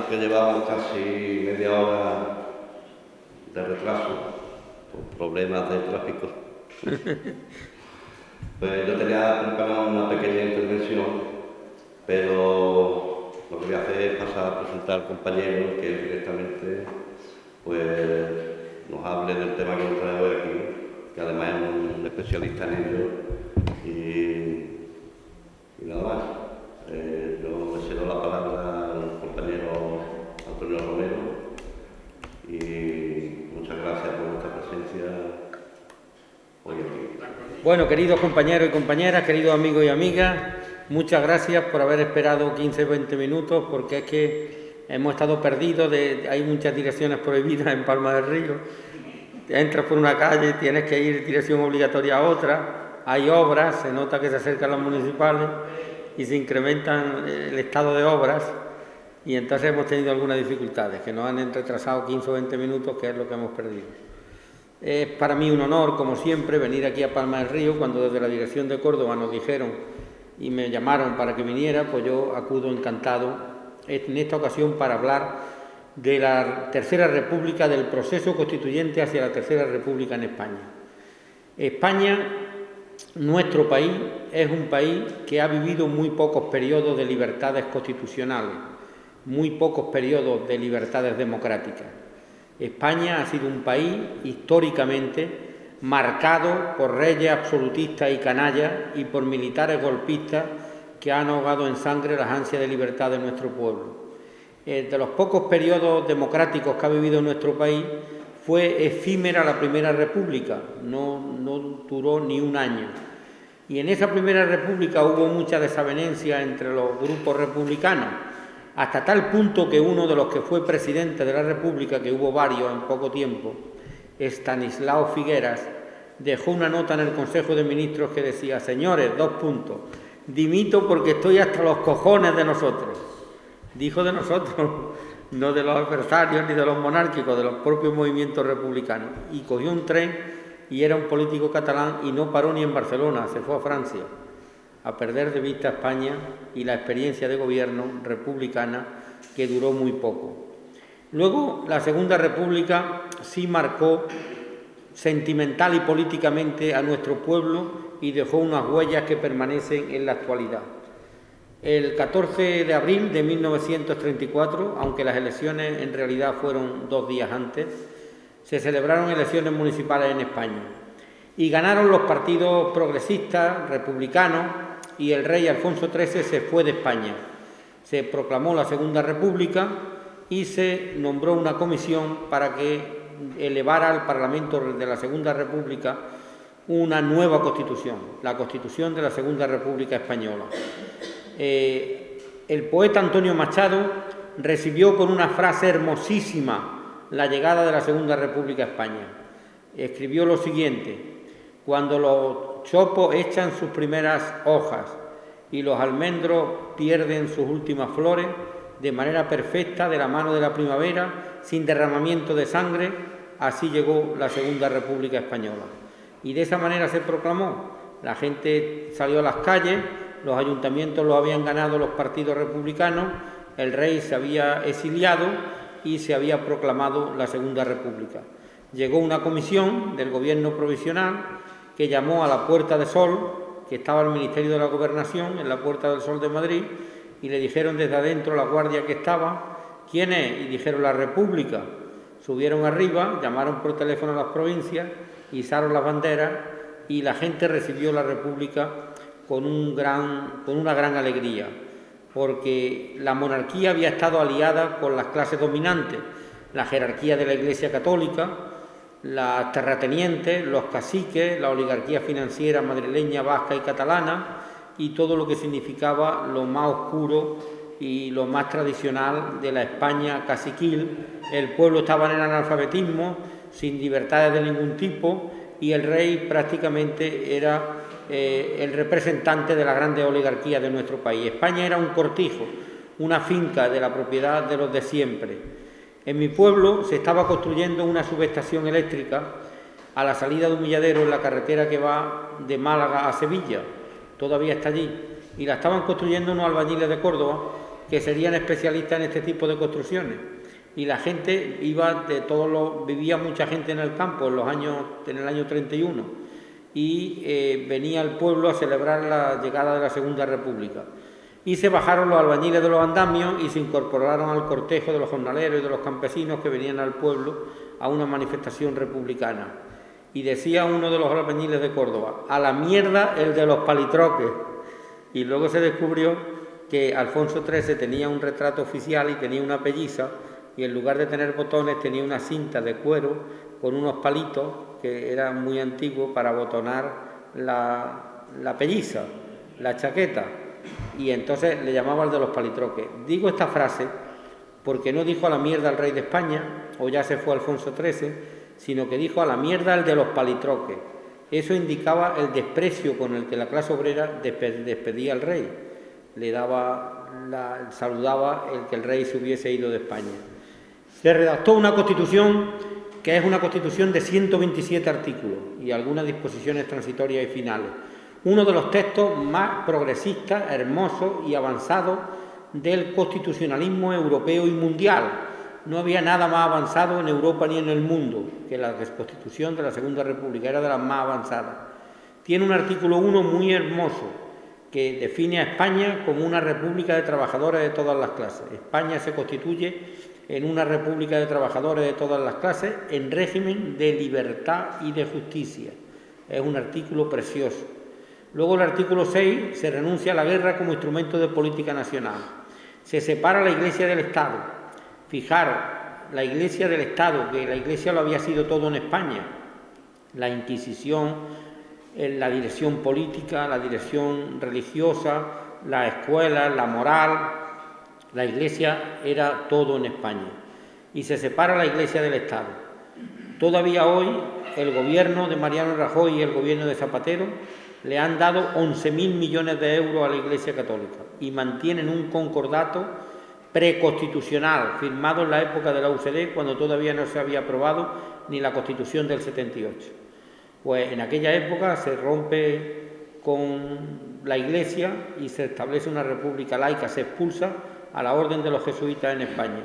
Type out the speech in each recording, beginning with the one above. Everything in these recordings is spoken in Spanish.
que llevamos casi media hora de retraso por problemas de tráfico. Pues yo tenía preparado una pequeña intervención, pero lo que voy a hacer es pasar a presentar al compañero que directamente pues, nos hable del tema que nos trae hoy aquí, que además es un especialista en ello. Y nada más. Yo le cedo la palabra al compañero Antonio Romero y muchas gracias por vuestra presencia hoy aquí. Bueno, queridos compañeros y compañeras, queridos amigos y amigas, muchas gracias por haber esperado 15 o 20 minutos, porque es que hemos estado perdidos, hay muchas direcciones prohibidas en Palma del Río. Entras por una calle, tienes que ir dirección obligatoria a otra, hay obras, se nota que se acercan las municipales y se incrementan el estado de obras, y entonces hemos tenido algunas dificultades que nos han retrasado 15 o 20 minutos, que es lo que hemos perdido. Es para mí un honor, como siempre, venir aquí a Palma del Río. Cuando desde la dirección de Córdoba nos dijeron y me llamaron para que viniera, pues yo acudo encantado en esta ocasión para hablar de la Tercera República, del proceso constituyente hacia la Tercera República en España. España, nuestro país, es un país que ha vivido muy pocos periodos de libertades constitucionales, muy pocos periodos de libertades democráticas. España ha sido un país históricamente marcado por reyes absolutistas y canallas y por militares golpistas que han ahogado en sangre las ansias de libertad de nuestro pueblo. De los pocos periodos democráticos que ha vivido nuestro país, fue efímera la Primera República, no duró ni un año. Y en esa Primera República hubo mucha desavenencia entre los grupos republicanos, hasta tal punto que uno de los que fue presidente de la República, que hubo varios en poco tiempo, Estanislao Figueras, dejó una nota en el Consejo de Ministros que decía: señores, dimito porque estoy hasta los cojones de nosotros. Dijo de nosotros, no de los adversarios ni de los monárquicos, de los propios movimientos republicanos. Y cogió un tren, y era un político catalán, y no paró ni en Barcelona, se fue a Francia, a perder de vista a España y la experiencia de gobierno republicana, que duró muy poco. Luego, la Segunda República sí marcó sentimental y políticamente a nuestro pueblo y dejó unas huellas que permanecen en la actualidad. El 14 de abril de 1934, aunque las elecciones en realidad fueron 2 días antes, se celebraron elecciones municipales en España y ganaron los partidos progresistas, republicanos, y el rey Alfonso XIII se fue de España. Se proclamó la Segunda República y se nombró una comisión para que elevara al Parlamento de la Segunda República una nueva Constitución, la Constitución de la Segunda República Española. El poeta Antonio Machado recibió con una frase hermosísima la llegada de la Segunda República a España. Escribió lo siguiente: cuando los chopos echan sus primeras hojas y los almendros pierden sus últimas flores, de manera perfecta, de la mano de la primavera, sin derramamiento de sangre, así llegó la Segunda República Española. Y de esa manera se proclamó. La gente salió a las calles, los ayuntamientos los habían ganado los partidos republicanos, el rey se había exiliado y se había proclamado la Segunda República. Llegó una comisión del gobierno provisional que llamó a la Puerta de Sol, que estaba el Ministerio de la Gobernación, en la Puerta del Sol de Madrid, y le dijeron desde adentro, la guardia que estaba: ¿quién es? Y dijeron: la República. Subieron arriba, llamaron por teléfono a las provincias, izaron las banderas y la gente recibió la República con una gran alegría, porque la monarquía había estado aliada con las clases dominantes, la jerarquía de la Iglesia Católica, los terratenientes, los caciques, la oligarquía financiera madrileña, vasca y catalana, y todo lo que significaba lo más oscuro y lo más tradicional de la España caciquil. El pueblo estaba en el analfabetismo, sin libertades de ningún tipo, y el rey prácticamente era el representante de la grande oligarquía de nuestro país. España era un cortijo, una finca de la propiedad de los de siempre. En mi pueblo se estaba construyendo una subestación eléctrica a la salida de Humilladero, en la carretera que va de Málaga a Sevilla, todavía está allí, y la estaban construyendo unos albañiles de Córdoba, que serían especialistas en este tipo de construcciones. Y la gente iba de todos los... vivía mucha gente en el campo en el año 31 y venía al pueblo a celebrar la llegada de la Segunda República. Y se bajaron los albañiles de los andamios y se incorporaron al cortejo de los jornaleros y de los campesinos que venían al pueblo a una manifestación republicana. Y decía uno de los albañiles de Córdoba: a la mierda el de los palitroques. Y luego se descubrió que Alfonso XIII tenía un retrato oficial y tenía una pelliza, y en lugar de tener botones tenía una cinta de cuero con unos palitos que eran muy antiguos para botonar la pelliza, la chaqueta. Y entonces le llamaba el de los palitroques. Digo esta frase porque no dijo a la mierda al rey de España, o ya se fue Alfonso XIII, sino que dijo a la mierda el de los palitroques. Eso indicaba el desprecio con el que la clase obrera despedía al rey. Saludaba el que el rey se hubiese ido de España. Se redactó una constitución que es una constitución de 127 artículos y algunas disposiciones transitorias y finales. Uno de los textos más progresistas, hermosos y avanzados del constitucionalismo europeo y mundial. No había nada más avanzado en Europa ni en el mundo que la Constitución de la Segunda República, era de las más avanzadas. Tiene un artículo 1 muy hermoso que define a España como una república de trabajadores de todas las clases. España se constituye en una república de trabajadores de todas las clases en régimen de libertad y de justicia. Es un artículo precioso. Luego el artículo 6 se renuncia a la guerra como instrumento de política nacional. Se separa la Iglesia del Estado. Fijar la Iglesia del Estado, que la Iglesia lo había sido todo en España. La Inquisición, la dirección política, la dirección religiosa, las escuelas, la moral. La Iglesia era todo en España. Y se separa la Iglesia del Estado. Todavía hoy el gobierno de Mariano Rajoy y el gobierno de Zapatero le han dado 11.000 millones de euros a la Iglesia Católica y mantienen un concordato preconstitucional firmado en la época de la UCD, cuando todavía no se había aprobado ni la Constitución del 78. Pues en aquella época se rompe con la Iglesia y se establece una república laica, se expulsa a la orden de los jesuitas en España.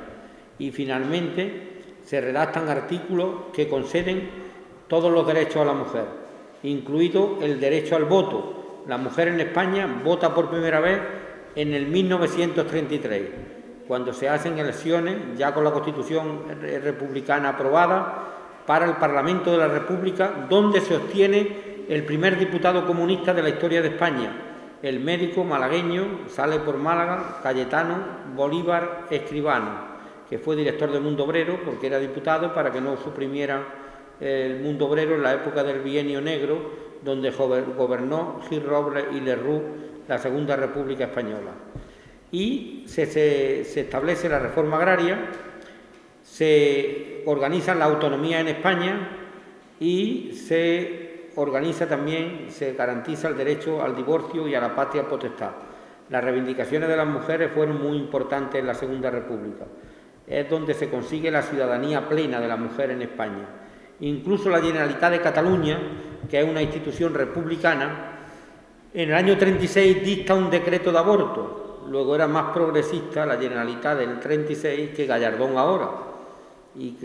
Y finalmente se redactan artículos que conceden todos los derechos a la mujer, incluido el derecho al voto. La mujer en España vota por primera vez en el 1933, cuando se hacen elecciones, ya con la Constitución republicana aprobada, para el Parlamento de la República, donde se obtiene el primer diputado comunista de la historia de España, el médico malagueño, sale por Málaga, Cayetano Bolívar Escribano, que fue director del Mundo Obrero porque era diputado para que no suprimieran el Mundo Obrero en la época del Bienio Negro, donde gobernó Gil Robles y Lerroux la Segunda República Española. Y se establece la reforma agraria, se organiza la autonomía en España y se organiza también, se garantiza el derecho al divorcio y a la patria potestad. Las reivindicaciones de las mujeres fueron muy importantes en la Segunda República. Es donde se consigue la ciudadanía plena de la mujer en España. Incluso la Generalitat de Cataluña, que es una institución republicana, en el año 36 dicta un decreto de aborto. Luego era más progresista la Generalitat del 36 que Gallardón ahora. Y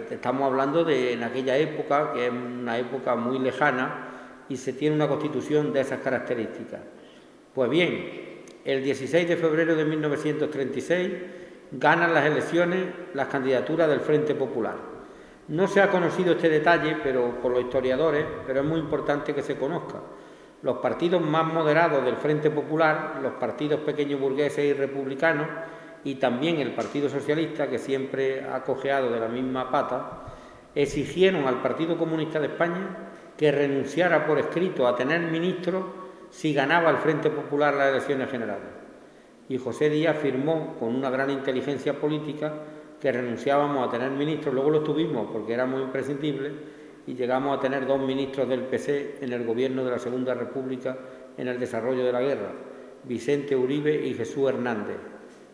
estamos hablando de en aquella época, que es una época muy lejana, y se tiene una constitución de esas características. Pues bien, el 16 de febrero de 1936 ganan las elecciones las candidaturas del Frente Popular. No se ha conocido este detalle por los historiadores, pero es muy importante que se conozca. Los partidos más moderados del Frente Popular, los partidos pequeños burgueses y republicanos, y también el Partido Socialista, que siempre ha cojeado de la misma pata, exigieron al Partido Comunista de España que renunciara por escrito a tener ministros si ganaba el Frente Popular las elecciones generales. Y José Díaz firmó con una gran inteligencia política que renunciábamos a tener ministros. Luego los tuvimos porque era muy imprescindible y llegamos a tener 2 ministros del PC en el gobierno de la Segunda República en el desarrollo de la guerra, Vicente Uribe y Jesús Hernández,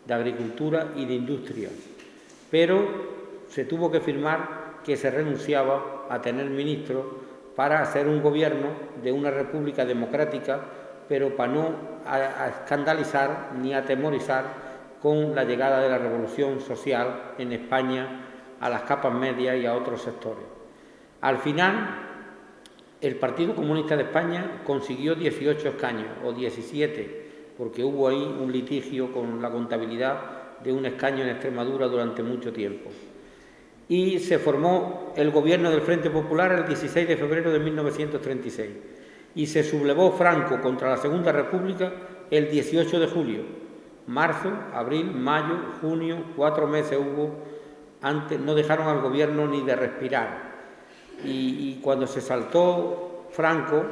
de Agricultura y de Industria. Pero se tuvo que firmar que se renunciaba a tener ministros para hacer un gobierno de una república democrática, pero para no escandalizar ni atemorizar con la llegada de la revolución social en España a las capas medias y a otros sectores. Al final, el Partido Comunista de España consiguió 18 escaños, o 17, porque hubo ahí un litigio con la contabilidad de un escaño en Extremadura durante mucho tiempo. Y se formó el gobierno del Frente Popular el 16 de febrero de 1936 y se sublevó Franco contra la Segunda República el 18 de julio. Marzo, abril, mayo, junio, 4 meses hubo, antes no dejaron al gobierno ni de respirar. Y cuando se saltó Franco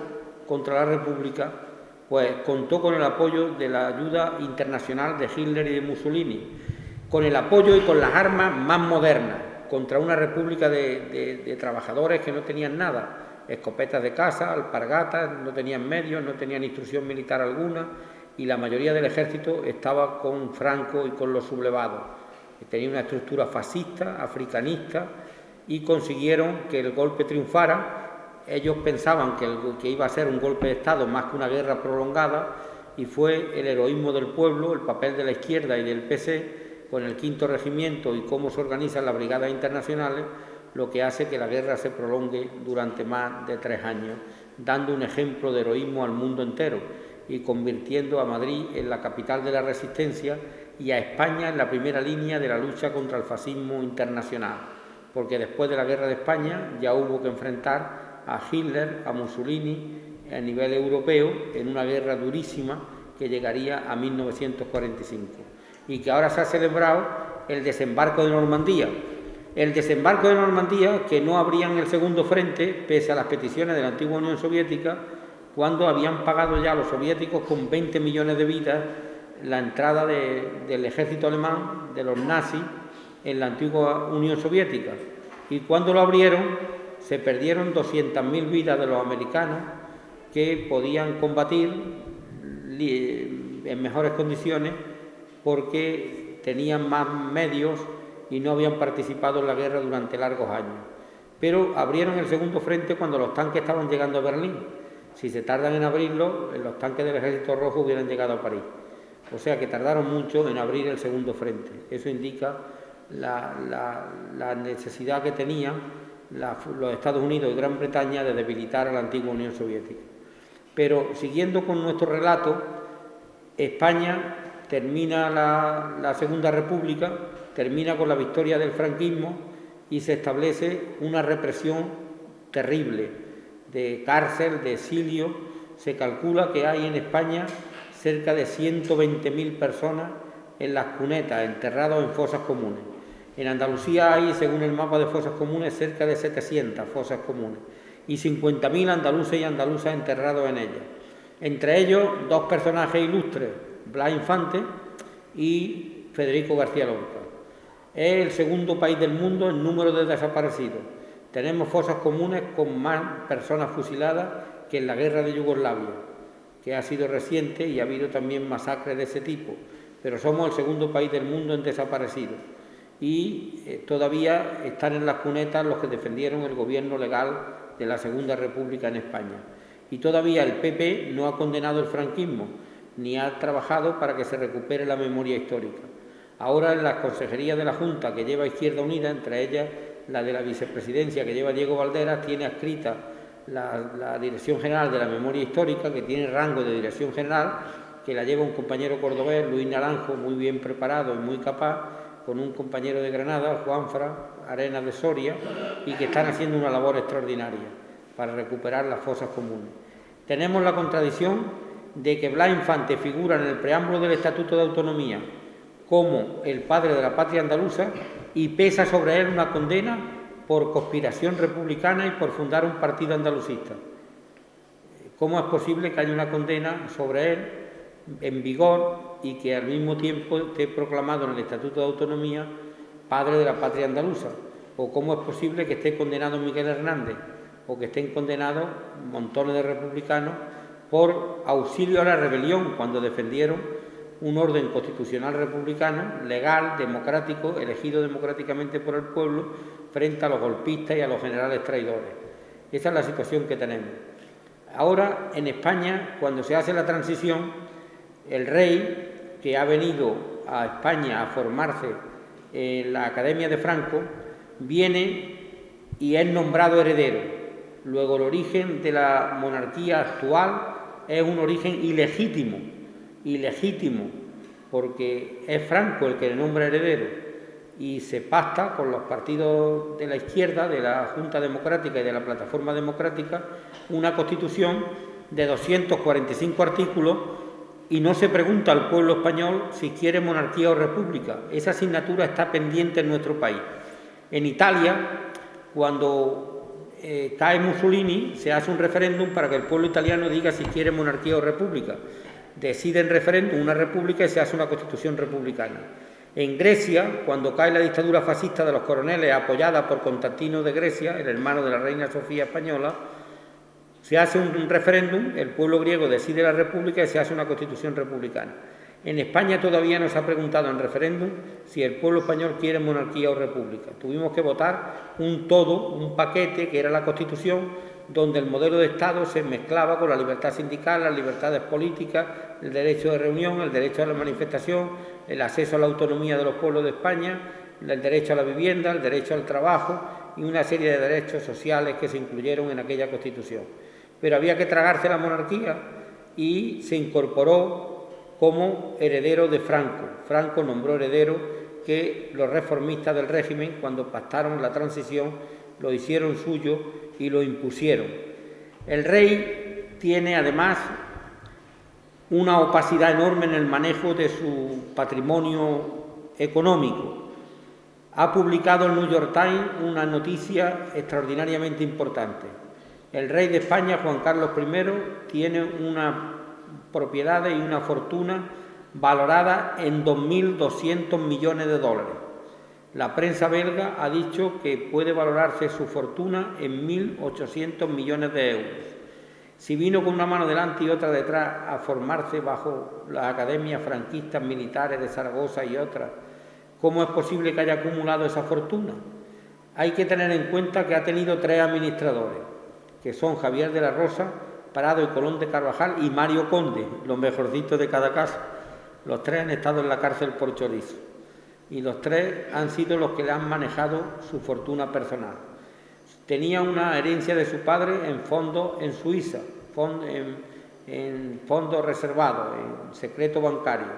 contra la República, pues contó con el apoyo de la ayuda internacional de Hitler y de Mussolini, con el apoyo y con las armas más modernas, contra una república de trabajadores que no tenían nada, escopetas de caza, alpargatas, no tenían medios, no tenían instrucción militar alguna, y la mayoría del ejército estaba con Franco y con los sublevados. Tenía una estructura fascista, africanista, y consiguieron que el golpe triunfara. Ellos pensaban que iba a ser un golpe de Estado más que una guerra prolongada, y fue el heroísmo del pueblo, el papel de la izquierda y del PC, con el 5º Regimiento y cómo se organizan las brigadas internacionales, lo que hace que la guerra se prolongue durante más de 3 años, dando un ejemplo de heroísmo al mundo entero y convirtiendo a Madrid en la capital de la resistencia y a España en la primera línea de la lucha contra el fascismo internacional, porque después de la guerra de España ya hubo que enfrentar a Hitler, a Mussolini a nivel europeo en una guerra durísima que llegaría a 1945 y que ahora se ha celebrado el desembarco de Normandía. El desembarco de Normandía, que no abrían el segundo frente pese a las peticiones de la antigua Unión Soviética, cuando habían pagado ya los soviéticos con 20 millones de vidas la entrada del ejército alemán, de los nazis, en la antigua Unión Soviética. Y cuando lo abrieron, se perdieron 200.000 vidas de los americanos que podían combatir en mejores condiciones porque tenían más medios y no habían participado en la guerra durante largos años. Pero abrieron el segundo frente cuando los tanques estaban llegando a Berlín. Si se tardan en abrirlo, los tanques del Ejército Rojo hubieran llegado a París. O sea que tardaron mucho en abrir el segundo frente. Eso indica la necesidad que tenían los Estados Unidos y Gran Bretaña de debilitar a la antigua Unión Soviética. Pero siguiendo con nuestro relato, España termina la Segunda República, termina con la victoria del franquismo y se establece una represión terrible de cárcel, de exilio. Se calcula que hay en España cerca de 120.000 personas en las cunetas, enterrados en fosas comunes. En Andalucía hay, según el mapa de fosas comunes, cerca de 700 fosas comunes y 50.000 andaluces y andaluzas enterrados en ellas. Entre ellos, 2 personajes ilustres, Blas Infante y Federico García Lorca. Es el segundo país del mundo en número de desaparecidos. Tenemos fosas comunes con más personas fusiladas que en la guerra de Yugoslavia, que ha sido reciente y ha habido también masacres de ese tipo, pero somos el segundo país del mundo en desaparecidos. Y todavía están en las cunetas los que defendieron el gobierno legal de la Segunda República en España. Y todavía el PP no ha condenado el franquismo, ni ha trabajado para que se recupere la memoria histórica. Ahora en las consejerías de la Junta que lleva Izquierda Unida, entre ellas la de la vicepresidencia que lleva Diego Valderas, tiene adscrita la Dirección General de la Memoria Histórica, que tiene rango de Dirección General, que la lleva un compañero cordobés, Luis Naranjo, muy bien preparado y muy capaz, con un compañero de Granada, Juanfra Arenas de Soria, y que están haciendo una labor extraordinaria para recuperar las fosas comunes. Tenemos la contradicción de que Blas Infante figura en el preámbulo del Estatuto de Autonomía como el padre de la patria andaluza y pesa sobre él una condena por conspiración republicana y por fundar un partido andalucista. ¿Cómo es posible que haya una condena sobre él en vigor y que al mismo tiempo esté proclamado en el Estatuto de Autonomía padre de la patria andaluza? ¿O cómo es posible que esté condenado Miguel Hernández o que estén condenados montones de republicanos por auxilio a la rebelión cuando defendieron un orden constitucional republicano, legal, democrático, elegido democráticamente por el pueblo, frente a los golpistas y a los generales traidores? Esa es la situación que tenemos. Ahora, en España, cuando se hace la transición, el rey, que ha venido a España a formarse en la Academia de Franco, viene y es nombrado heredero. Luego el origen de la monarquía actual es un origen ilegítimo, porque es Franco el que le nombra heredero y se pacta con los partidos de la izquierda, de la Junta Democrática y de la Plataforma Democrática, una constitución de 245 artículos y no se pregunta al pueblo español si quiere monarquía o república. Esa asignatura está pendiente en nuestro país. En Italia, cuando cae Mussolini, se hace un referéndum para que el pueblo italiano diga si quiere monarquía o república. Decide en referéndum una república y se hace una constitución republicana. En Grecia, cuando cae la dictadura fascista de los coroneles apoyada por Constantino de Grecia, el hermano de la reina Sofía española, se hace un referéndum, el pueblo griego decide la república y se hace una constitución republicana. En España todavía no se ha preguntado en referéndum si el pueblo español quiere monarquía o república. Tuvimos que votar un todo, un paquete que era la Constitución, donde el modelo de Estado se mezclaba con la libertad sindical, las libertades políticas, el derecho de reunión, el derecho a la manifestación, el acceso a la autonomía de los pueblos de España, el derecho a la vivienda, el derecho al trabajo y una serie de derechos sociales que se incluyeron en aquella Constitución. Pero había que tragarse la monarquía y se incorporó como heredero de Franco. Franco nombró heredero que los reformistas del régimen, cuando pactaron la transición, lo hicieron suyo y lo impusieron. El rey tiene además una opacidad enorme en el manejo de su patrimonio económico. Ha publicado el New York Times una noticia extraordinariamente importante. El rey de España, Juan Carlos I, tiene una propiedades y una fortuna valorada en 2.200 millones de dólares. La prensa belga ha dicho que puede valorarse su fortuna en 1.800 millones de euros. Si vino con una mano delante y otra detrás a formarse bajo las academias franquistas militares de Zaragoza y otras, ¿cómo es posible que haya acumulado esa fortuna? Hay que tener en cuenta que ha tenido 3 administradores, que son Javier de la Rosa, Prado y Colón de Carvajal y Mario Conde, los mejorcitos de cada casa. Los 3 han estado en la cárcel por chorizo y los 3 han sido los que le han manejado su fortuna personal. Tenía una herencia de su padre en fondos en Suiza, en fondos reservados, en secreto bancario,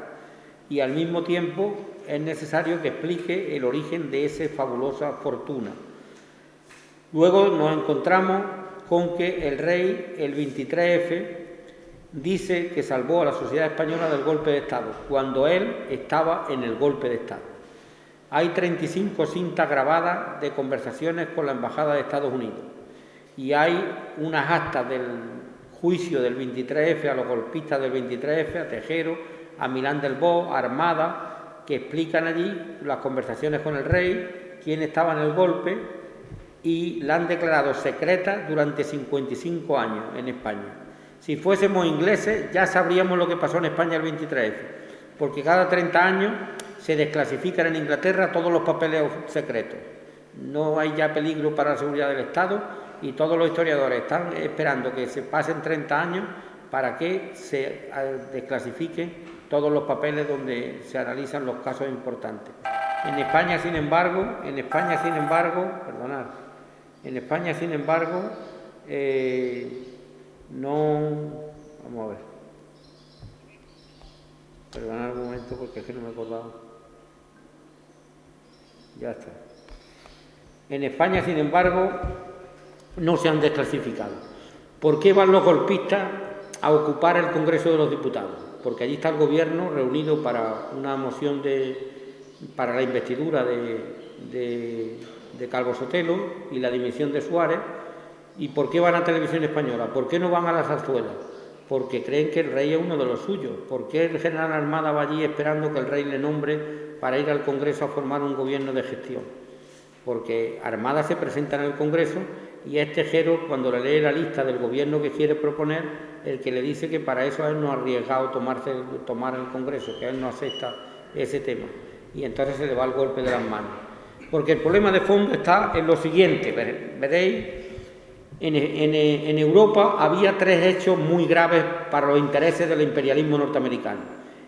y al mismo tiempo es necesario que explique el origen de esa fabulosa fortuna. Luego nos encontramos con que el rey, el 23F, dice que salvó a la sociedad española del golpe de Estado, cuando él estaba en el golpe de Estado. Hay 35 cintas grabadas de conversaciones con la Embajada de Estados Unidos y hay unas actas del juicio del 23F a los golpistas del 23F, a Tejero, a Milán del Bosch, a Armada, que explican allí las conversaciones con el rey, quién estaba en el golpe, y la han declarado secreta durante 55 años en España. Si fuésemos ingleses ya sabríamos lo que pasó en España el 23F, porque cada 30 años se desclasifican en Inglaterra todos los papeles secretos. No hay ya peligro para la seguridad del Estado y todos los historiadores están esperando que se pasen 30 años para que se desclasifiquen todos los papeles donde se analizan los casos importantes. En España, sin embargo, no... Vamos a ver. Perdonad un momento porque es que no me he acordado. Ya está. En España, sin embargo, no se han desclasificado. ¿Por qué van los golpistas a ocupar el Congreso de los Diputados? Porque allí está el Gobierno reunido para una moción para la investidura de Calvo Sotelo y la dimisión de Suárez. ¿Y por qué van a Televisión Española? ¿Por qué no van a la Zarzuela? Porque creen que el rey es uno de los suyos. ¿Por qué el general Armada va allí esperando que el rey le nombre para ir al Congreso a formar un gobierno de gestión? Porque Armada se presenta en el Congreso y es Tejero, cuando le lee la lista del gobierno que quiere proponer, el que le dice que para eso él no ha arriesgado tomar el Congreso, que él no acepta ese tema. Y entonces se le va el golpe de las manos. Porque el problema de fondo está en lo siguiente, veréis. En Europa había 3 hechos muy graves para los intereses del imperialismo norteamericano.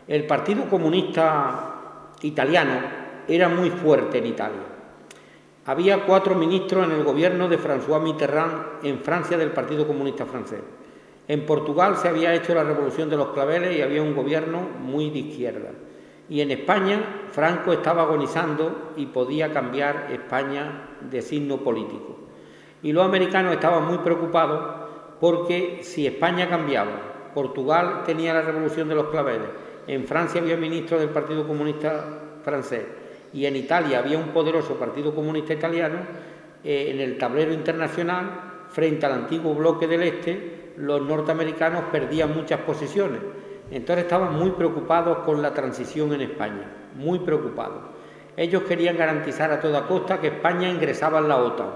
El Partido Comunista italiano era muy fuerte en Italia. Había 4 ministros en el gobierno de François Mitterrand en Francia del Partido Comunista Francés. En Portugal se había hecho la Revolución de los Claveles y había un gobierno muy de izquierda. Y en España Franco estaba agonizando y podía cambiar España de signo político. Y los americanos estaban muy preocupados porque si España cambiaba, Portugal tenía la Revolución de los Claveles, en Francia había ministro del Partido Comunista Francés y en Italia había un poderoso Partido Comunista Italiano, en el tablero internacional, frente al antiguo bloque del Este, los norteamericanos perdían muchas posiciones. Entonces estaban muy preocupados con la transición en España, muy preocupados. Ellos querían garantizar a toda costa que España ingresaba en la OTAN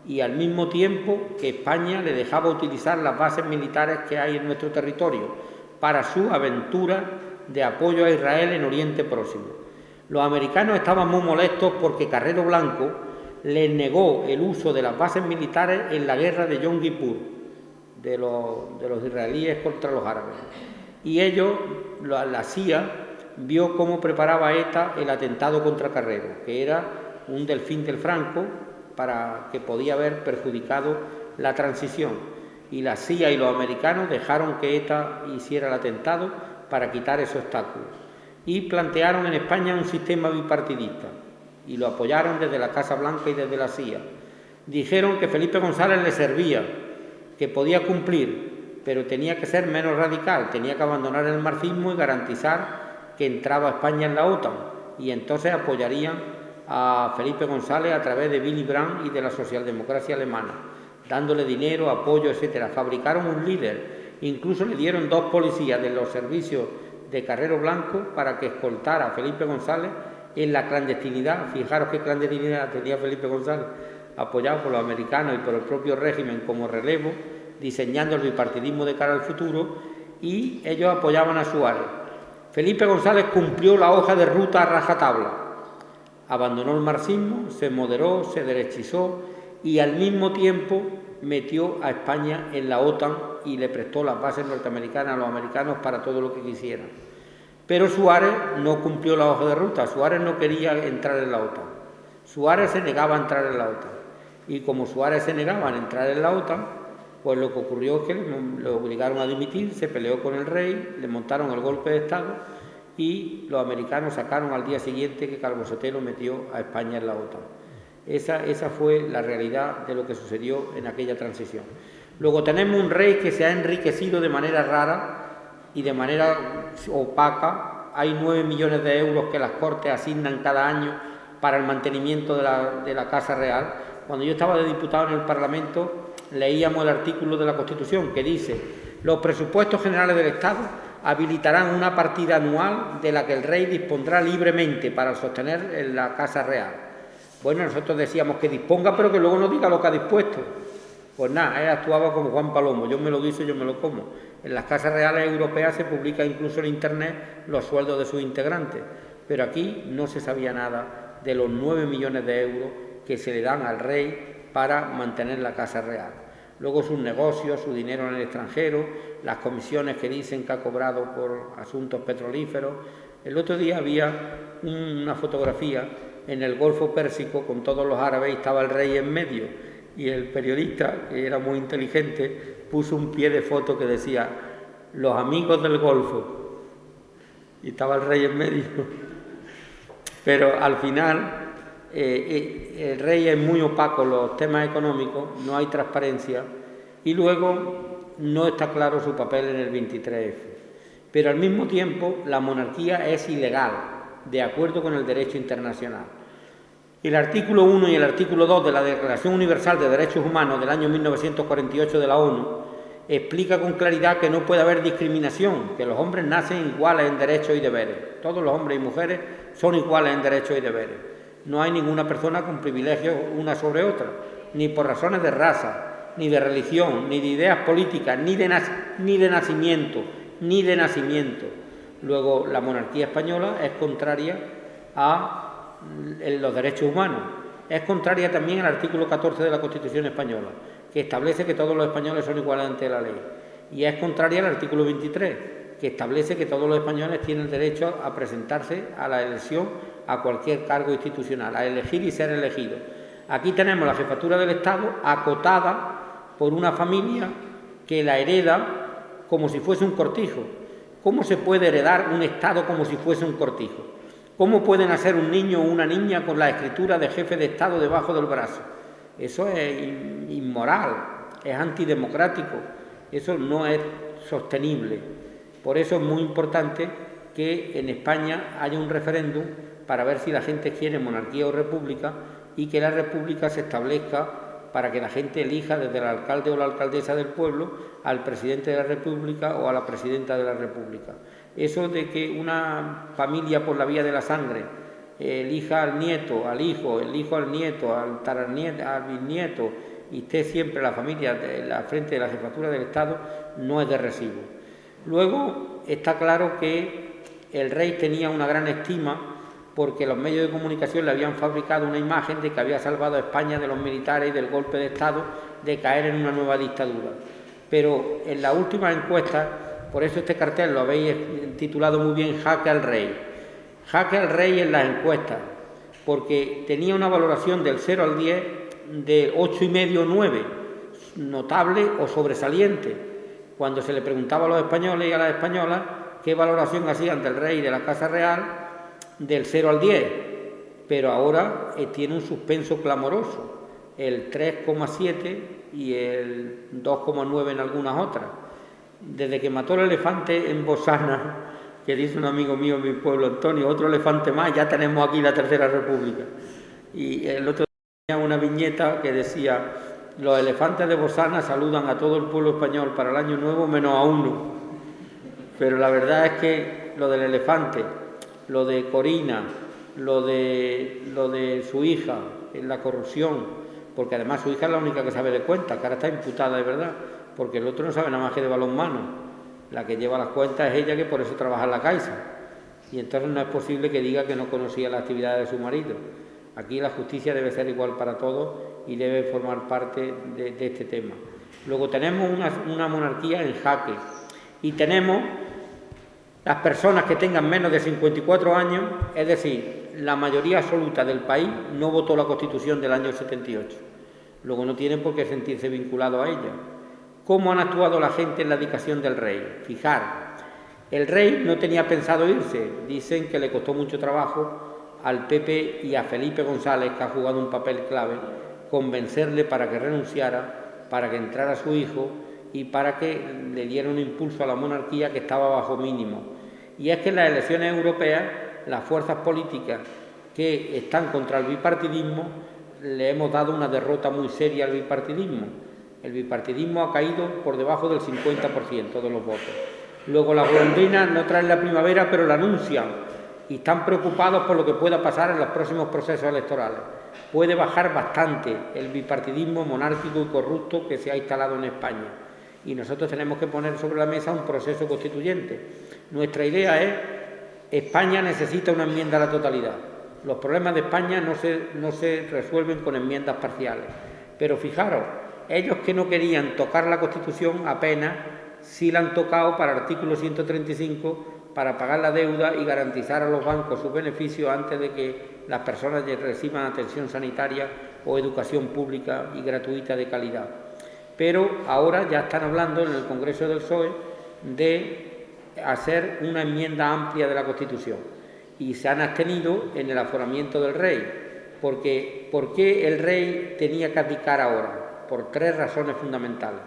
y al mismo tiempo que España le dejaba utilizar las bases militares que hay en nuestro territorio para su aventura de apoyo a Israel en Oriente Próximo. Los americanos estaban muy molestos porque Carrero Blanco les negó el uso de las bases militares en la guerra de Yom Kippur, de los israelíes contra los árabes. Y ellos, la CIA, vio cómo preparaba ETA el atentado contra Carrero, que era un delfín del Franco para que podía haber perjudicado la transición. Y la CIA y los americanos dejaron que ETA hiciera el atentado para quitar ese obstáculo. Y plantearon en España un sistema bipartidista y lo apoyaron desde la Casa Blanca y desde la CIA. Dijeron que Felipe González le servía, que podía cumplir, pero tenía que ser menos radical, tenía que abandonar el marxismo y garantizar que entraba España en la OTAN, y entonces apoyarían a Felipe González a través de Willy Brandt y de la socialdemocracia alemana, dándole dinero, apoyo, etcétera. Fabricaron un líder, incluso le dieron 2 policías de los servicios de Carrero Blanco para que escoltara a Felipe González en la clandestinidad. Fijaros qué clandestinidad tenía Felipe González, apoyado por los americanos y por el propio régimen como relevo, diseñando el bipartidismo de cara al futuro, y ellos apoyaban a Suárez. Felipe González cumplió la hoja de ruta a rajatabla, abandonó el marxismo, se moderó, se derechizó y al mismo tiempo metió a España en la OTAN y le prestó las bases norteamericanas a los americanos para todo lo que quisieran. Pero Suárez no cumplió la hoja de ruta, Suárez no quería entrar en la OTAN. Suárez se negaba a entrar en la OTAN. Y como Suárez se negaba a entrar en la OTAN, pues lo que ocurrió es que le obligaron a dimitir, se peleó con el rey, le montaron el golpe de Estado y los americanos sacaron al día siguiente que Calvo Sotelo metió a España en la OTAN. Esa fue la realidad de lo que sucedió en aquella transición. Luego tenemos un rey que se ha enriquecido de manera rara y de manera opaca. Hay 9 millones de euros que las Cortes asignan cada año para el mantenimiento de la Casa Real. Cuando yo estaba de diputado en el Parlamento, leíamos el artículo de la Constitución que dice: los presupuestos generales del Estado habilitarán una partida anual de la que el rey dispondrá libremente para sostener la Casa Real. Bueno, nosotros decíamos que disponga, pero que luego no diga lo que ha dispuesto. Pues nada, él actuaba como Juan Palomo: yo me lo guiso, yo me lo como. En las casas reales europeas se publica incluso en Internet los sueldos de sus integrantes, pero aquí no se sabía nada de los 9 millones de euros que se le dan al rey para mantener la Casa Real. Luego sus negocios, su dinero en el extranjero, las comisiones que dicen que ha cobrado por asuntos petrolíferos. El otro día había una fotografía en el Golfo Pérsico con todos los árabes y estaba el rey en medio, y el periodista, que era muy inteligente, puso un pie de foto que decía: los amigos del Golfo, y estaba el rey en medio. Pero al final el rey es muy opaco en los temas económicos, no hay transparencia, y luego no está claro su papel en el 23F. Pero al mismo tiempo la monarquía es ilegal, de acuerdo con el derecho internacional. El artículo 1 y el artículo 2 de la Declaración Universal de Derechos Humanos del año 1948 de la ONU explica con claridad que no puede haber discriminación, que los hombres nacen iguales en derechos y deberes. Todos los hombres y mujeres son iguales en derechos y deberes. No hay ninguna persona con privilegios una sobre otra, ni por razones de raza, ni de religión, ni de ideas políticas, ni de nacimiento. Luego, la monarquía española es contraria a los derechos humanos. Es contraria también al artículo 14 de la Constitución española, que establece que todos los españoles son iguales ante la ley. Y es contraria al artículo 23, que establece que todos los españoles tienen derecho a presentarse a la elección a cualquier cargo institucional, a elegir y ser elegidos. Aquí tenemos la jefatura del Estado acotada por una familia que la hereda como si fuese un cortijo. ¿Cómo se puede heredar un Estado como si fuese un cortijo? ¿Cómo puede nacer un niño o una niña con la escritura de jefe de Estado debajo del brazo? Eso es inmoral, es antidemocrático, eso no es sostenible. Por eso es muy importante que en España haya un referéndum para ver si la gente quiere monarquía o república y que la república se establezca para que la gente elija desde el alcalde o la alcaldesa del pueblo al presidente de la república o a la presidenta de la república. Eso de que una familia por la vía de la sangre elija al nieto, al hijo, el hijo al nieto, al bisnieto y esté siempre la familia al frente de la jefatura del Estado no es de recibo. Luego está claro que el rey tenía una gran estima porque los medios de comunicación le habían fabricado una imagen de que había salvado a España de los militares y del golpe de Estado de caer en una nueva dictadura. Pero en la última encuesta, por eso este cartel lo habéis titulado muy bien Jaque al Rey. Jaque al Rey en las encuestas, porque tenía una valoración del 0 al 10 de 8,5 o 9, notable o sobresaliente. Cuando se le preguntaba a los españoles y a las españolas qué valoración hacían del rey y de la Casa Real, del 0 al 10, pero ahora tiene un suspenso clamoroso, el 3,7 y el 2,9 en algunas otras. Desde que mató el elefante en Bosana, que dice un amigo mío en mi pueblo, Antonio, otro elefante más, ya tenemos aquí la Tercera República. Y el otro día tenía una viñeta que decía: los elefantes de Bosana saludan a todo el pueblo español para el año nuevo menos a uno. Pero la verdad es que lo del elefante, lo de Corina, lo de su hija, en la corrupción, porque además su hija es la única que sabe de cuentas, que ahora está imputada de verdad, porque el otro no sabe nada más que de balonmano. La que lleva las cuentas es ella, que por eso trabaja en la Caixa. Y entonces no es posible que diga que no conocía las actividades de su marido. Aquí la justicia debe ser igual para todos y debe formar parte de este tema. Luego tenemos una monarquía en jaque y tenemos las personas que tengan menos de 54 años, es decir, la mayoría absoluta del país no votó la Constitución del año 78. Luego no tienen por qué sentirse vinculados a ella. ¿Cómo han actuado la gente en la abdicación del rey? Fijar, el rey no tenía pensado irse. Dicen que le costó mucho trabajo al PP y a Felipe González, que ha jugado un papel clave, convencerle para que renunciara, para que entrara su hijo y para que le diera un impulso a la monarquía que estaba bajo mínimo. Y es que en las elecciones europeas, las fuerzas políticas que están contra el bipartidismo, le hemos dado una derrota muy seria al bipartidismo. El bipartidismo ha caído por debajo del 50% de los votos. Luego las golondrinas no traen la primavera, pero la anuncian y están preocupados por lo que pueda pasar en los próximos procesos electorales. Puede bajar bastante el bipartidismo monárquico y corrupto que se ha instalado en España. Y nosotros tenemos que poner sobre la mesa un proceso constituyente. Nuestra idea es: España necesita una enmienda a la totalidad. Los problemas de España no se resuelven con enmiendas parciales. Pero fijaros, ellos que no querían tocar la Constitución apenas sí la han tocado para el artículo 135, para pagar la deuda y garantizar a los bancos sus beneficios antes de que las personas reciban atención sanitaria o educación pública y gratuita de calidad. Pero ahora ya están hablando en el Congreso del PSOE de hacer una enmienda amplia de la Constitución y se han abstenido en el aforamiento del rey. Porque, ¿por qué el rey tenía que abdicar ahora? Por 3 razones fundamentales.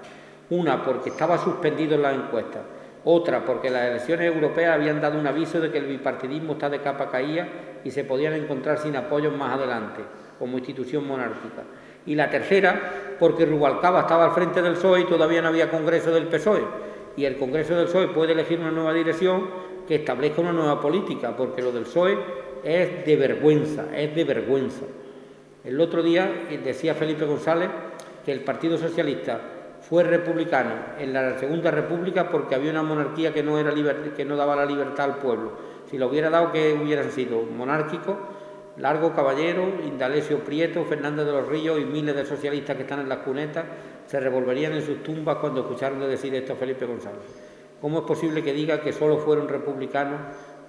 Una, porque estaba suspendido en las encuestas. Otra, porque las elecciones europeas habían dado un aviso de que el bipartidismo está de capa caída y se podían encontrar sin apoyos más adelante, como institución monárquica. Y la tercera, porque Rubalcaba estaba al frente del PSOE y todavía no había Congreso del PSOE. Y el Congreso del PSOE puede elegir una nueva dirección que establezca una nueva política, porque lo del PSOE es de vergüenza, es de vergüenza. El otro día decía Felipe González que el Partido Socialista fue republicano en la Segunda República porque había una monarquía que no daba la libertad al pueblo. Si lo hubiera dado, ¿qué hubieran sido? Monárquicos. Largo Caballero, Indalecio Prieto, Fernández de los Ríos y miles de socialistas que están en las cunetas se revolverían en sus tumbas cuando escucharon de decir esto a Felipe González. ¿Cómo es posible que diga que solo fueron republicanos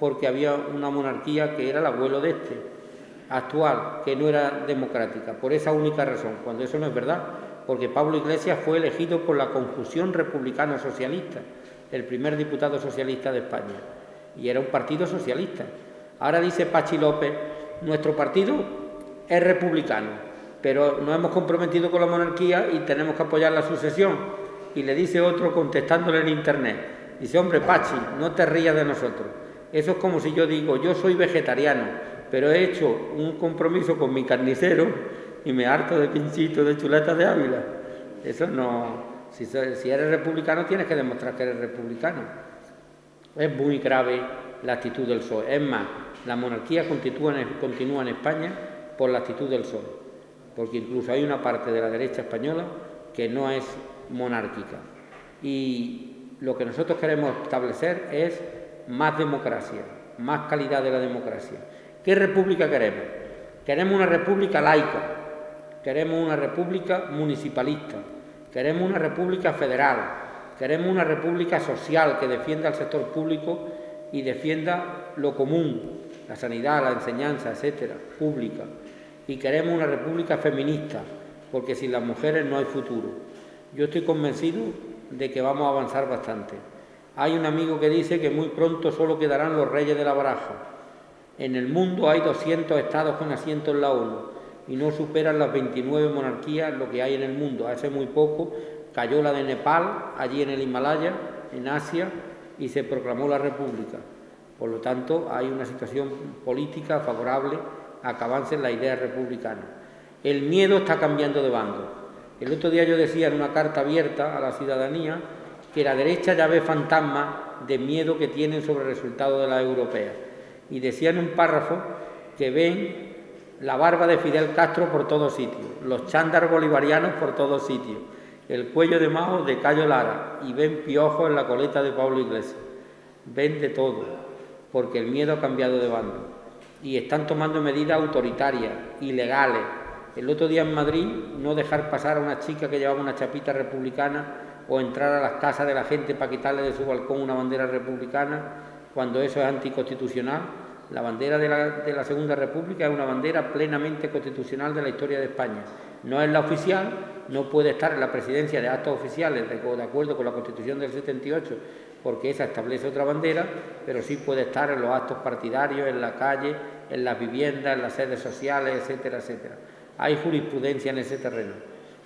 porque había una monarquía que era el abuelo de este, actual, que no era democrática? Por esa única razón, cuando eso no es verdad, porque Pablo Iglesias fue elegido por la confusión republicano-socialista, el primer diputado socialista de España, y era un partido socialista. Ahora dice Pachi López, nuestro partido es republicano, pero nos hemos comprometido con la monarquía y tenemos que apoyar la sucesión. Y le dice otro contestándole en internet, dice, hombre Pachi, no te rías de nosotros. Eso es como si yo digo, yo soy vegetariano, pero he hecho un compromiso con mi carnicero y me harto de pinchitos, de chuletas de Ávila. Eso no... Si eres republicano tienes que demostrar que eres republicano. Es muy grave la actitud del PSOE. Es más, la monarquía continúa en España por la actitud del PSOE, porque incluso hay una parte de la derecha española que no es monárquica. Y lo que nosotros queremos establecer es más democracia, más calidad de la democracia. ¿Qué república queremos? Queremos una república laica, queremos una república municipalista, queremos una república federal, queremos una república social que defienda al sector público y defienda lo común, la sanidad, la enseñanza, etcétera, pública. Y queremos una república feminista, porque sin las mujeres no hay futuro. Yo estoy convencido de que vamos a avanzar bastante. Hay un amigo que dice que muy pronto solo quedarán los reyes de la baraja. En el mundo hay 200 estados con asiento en la ONU y no superan las 29 monarquías lo que hay en el mundo. Hace muy poco cayó la de Nepal, allí en el Himalaya, en Asia, y se proclamó la república. Por lo tanto, hay una situación política favorable a que avancen las ideas republicanas. El miedo está cambiando de bando. El otro día yo decía en una carta abierta a la ciudadanía que la derecha ya ve fantasmas de miedo que tienen sobre el resultado de las europeas. Y decía en un párrafo que ven la barba de Fidel Castro por todos sitios, los chándar bolivarianos por todos sitios, el cuello de Mao de Cayo Lara, y ven piojos en la coleta de Pablo Iglesias. Ven de todo, porque el miedo ha cambiado de bando. Y están tomando medidas autoritarias, ilegales. El otro día en Madrid, no dejar pasar a una chica que llevaba una chapita republicana o entrar a las casas de la gente para quitarle de su balcón una bandera republicana, cuando eso es anticonstitucional. La bandera de la Segunda República es una bandera plenamente constitucional de la historia de España. No es la oficial, no puede estar en la presidencia de actos oficiales de acuerdo con la Constitución del 78, porque esa establece otra bandera, pero sí puede estar en los actos partidarios, en la calle, en las viviendas, en las sedes sociales, etcétera, etcétera. Hay jurisprudencia en ese terreno,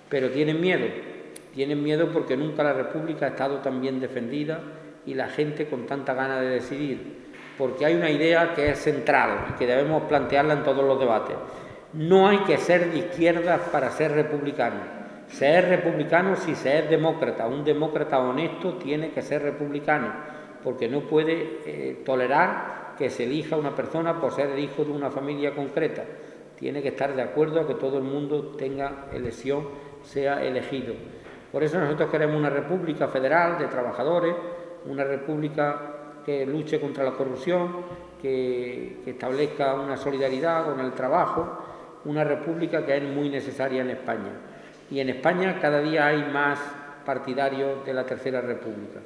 pero tienen miedo porque nunca la República ha estado tan bien defendida y la gente con tanta gana de decidir, porque hay una idea que es central y que debemos plantearla en todos los debates. No hay que ser de izquierdas para ser republicano. Se es republicano si se es demócrata. Un demócrata honesto tiene que ser republicano, porque no puede tolerar que se elija una persona por ser el hijo de una familia concreta. Tiene que estar de acuerdo a que todo el mundo tenga elección, sea elegido. Por eso nosotros queremos una república federal de trabajadores, una república que luche contra la corrupción, que establezca una solidaridad con el trabajo, una república que es muy necesaria en España. Y en España cada día hay más partidarios de la Tercera República.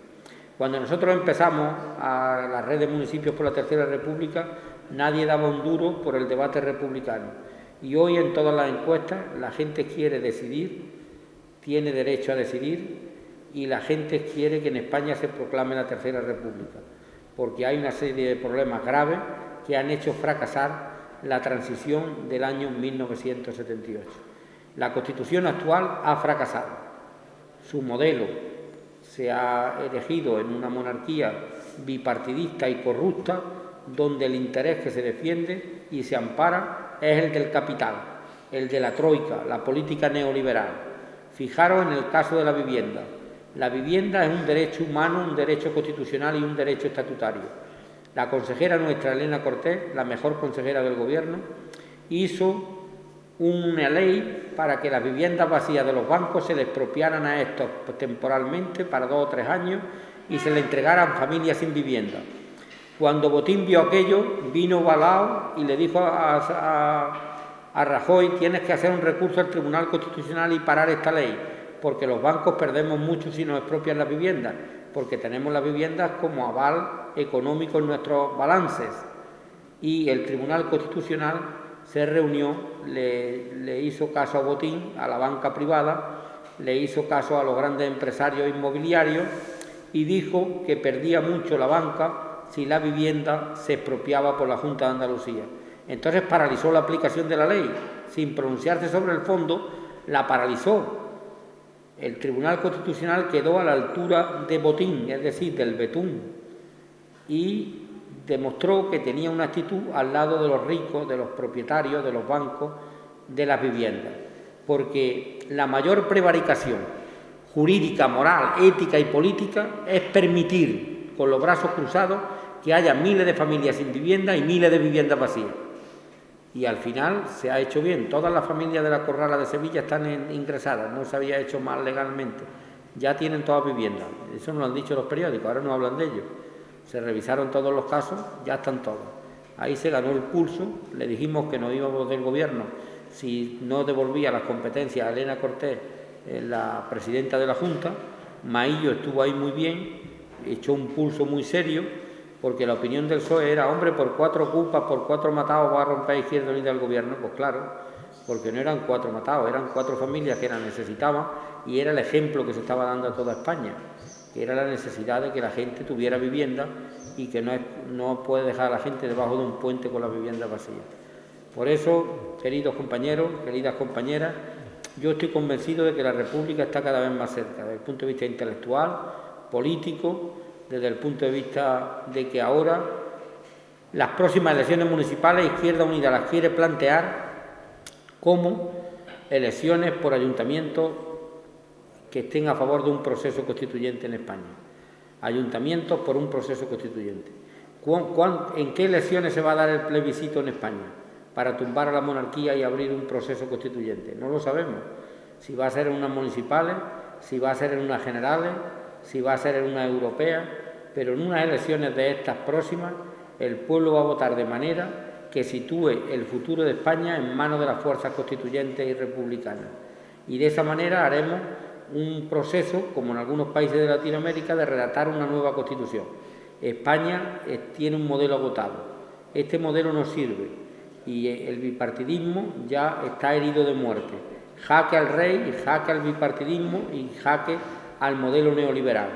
Cuando nosotros empezamos a la red de municipios por la Tercera República, nadie daba un duro por el debate republicano. Y hoy en todas las encuestas la gente quiere decidir, tiene derecho a decidir, y la gente quiere que en España se proclame la Tercera República, porque hay una serie de problemas graves que han hecho fracasar la transición del año 1978. La Constitución actual ha fracasado. Su modelo se ha erigido en una monarquía bipartidista y corrupta, donde el interés que se defiende y se ampara es el del capital, el de la troika, la política neoliberal. Fijaros en el caso de la vivienda. La vivienda es un derecho humano, un derecho constitucional y un derecho estatutario. La consejera nuestra, Elena Cortés, la mejor consejera del Gobierno, hizo una ley para que las viviendas vacías de los bancos se le expropiaran a estos temporalmente para 2 o 3 años y se le entregaran familias sin vivienda. Cuando Botín vio aquello, vino Balao y le dijo a Rajoy: tienes que hacer un recurso al Tribunal Constitucional y parar esta ley, porque los bancos perdemos mucho si nos expropian las viviendas. porque tenemos las viviendas como aval económico en nuestros balances. Y el Tribunal Constitucional se reunió, le hizo caso a Botín, a la banca privada, le hizo caso a los grandes empresarios inmobiliarios y dijo que perdía mucho la banca si la vivienda se expropiaba por la Junta de Andalucía. Entonces paralizó la aplicación de la ley, sin pronunciarse sobre el fondo, la paralizó. El Tribunal Constitucional quedó a la altura de Botín, es decir, del betún, y demostró que tenía una actitud al lado de los ricos, de los propietarios, de los bancos, de las viviendas. Porque la mayor prevaricación jurídica, moral, ética y política es permitir, con los brazos cruzados, que haya miles de familias sin vivienda y miles de viviendas vacías. Y al final se ha hecho bien. Todas las familias de la Corrala de Sevilla están ingresadas, no se había hecho mal legalmente. Ya tienen todas viviendas. Eso nos lo han dicho los periódicos, ahora no hablan de ello. Se revisaron todos los casos, ya están todos. Ahí se ganó el pulso, le dijimos que nos íbamos del gobierno si no devolvía las competencias a Elena Cortés, la presidenta de la Junta. Maillo estuvo ahí muy bien, echó un pulso muy serio, porque la opinión del PSOE era, hombre, por 4 culpas, por 4 matados va a romper Izquierda Unida al gobierno. Pues claro, porque no eran 4 matados, eran 4 familias que la necesitaban y era el ejemplo que se estaba dando a toda España, que era la necesidad de que la gente tuviera vivienda y que no puede dejar a la gente debajo de un puente con las viviendas vacías. Por eso, queridos compañeros, queridas compañeras, yo estoy convencido de que la República está cada vez más cerca, desde el punto de vista intelectual, político, desde el punto de vista de que ahora las próximas elecciones municipales Izquierda Unida las quiere plantear como elecciones por ayuntamiento que estén a favor de un proceso constituyente en España. Ayuntamientos por un proceso constituyente. ¿En qué elecciones se va a dar el plebiscito en España para tumbar a la monarquía y abrir un proceso constituyente? No lo sabemos. Si va a ser en unas municipales, si va a ser en unas generales, si va a ser en unas europeas, pero en unas elecciones de estas próximas el pueblo va a votar de manera que sitúe el futuro de España en manos de las fuerzas constituyentes y republicanas. Y de esa manera haremos un proceso, como en algunos países de Latinoamérica, de redactar una nueva constitución. España tiene un modelo agotado. Este modelo no sirve y el bipartidismo ya está herido de muerte. Jaque al rey, jaque al bipartidismo y jaque al modelo neoliberal.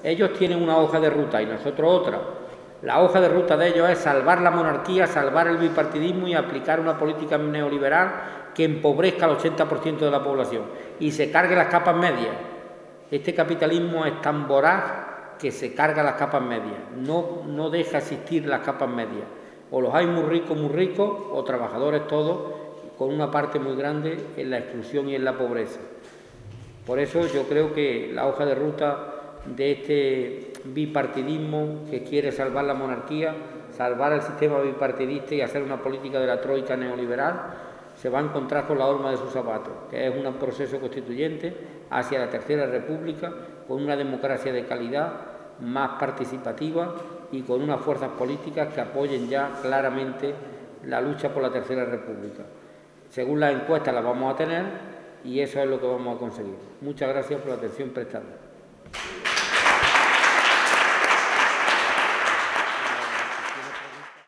Ellos tienen una hoja de ruta y nosotros otra. La hoja de ruta de ellos es salvar la monarquía, salvar el bipartidismo y aplicar una política neoliberal que empobrezca al 80% de la población y se cargue las capas medias. Este capitalismo es tan voraz que se carga las capas medias, no deja existir las capas medias. O los hay muy ricos, o trabajadores todos, con una parte muy grande en la exclusión y en la pobreza. Por eso yo creo que la hoja de ruta de este bipartidismo que quiere salvar la monarquía, salvar el sistema bipartidista y hacer una política de la troika neoliberal, se va a encontrar con la horma de sus zapatos, que es un proceso constituyente hacia la Tercera República, con una democracia de calidad, más participativa y con unas fuerzas políticas que apoyen ya claramente la lucha por la Tercera República. Según las encuestas las vamos a tener y eso es lo que vamos a conseguir. Muchas gracias por la atención prestada.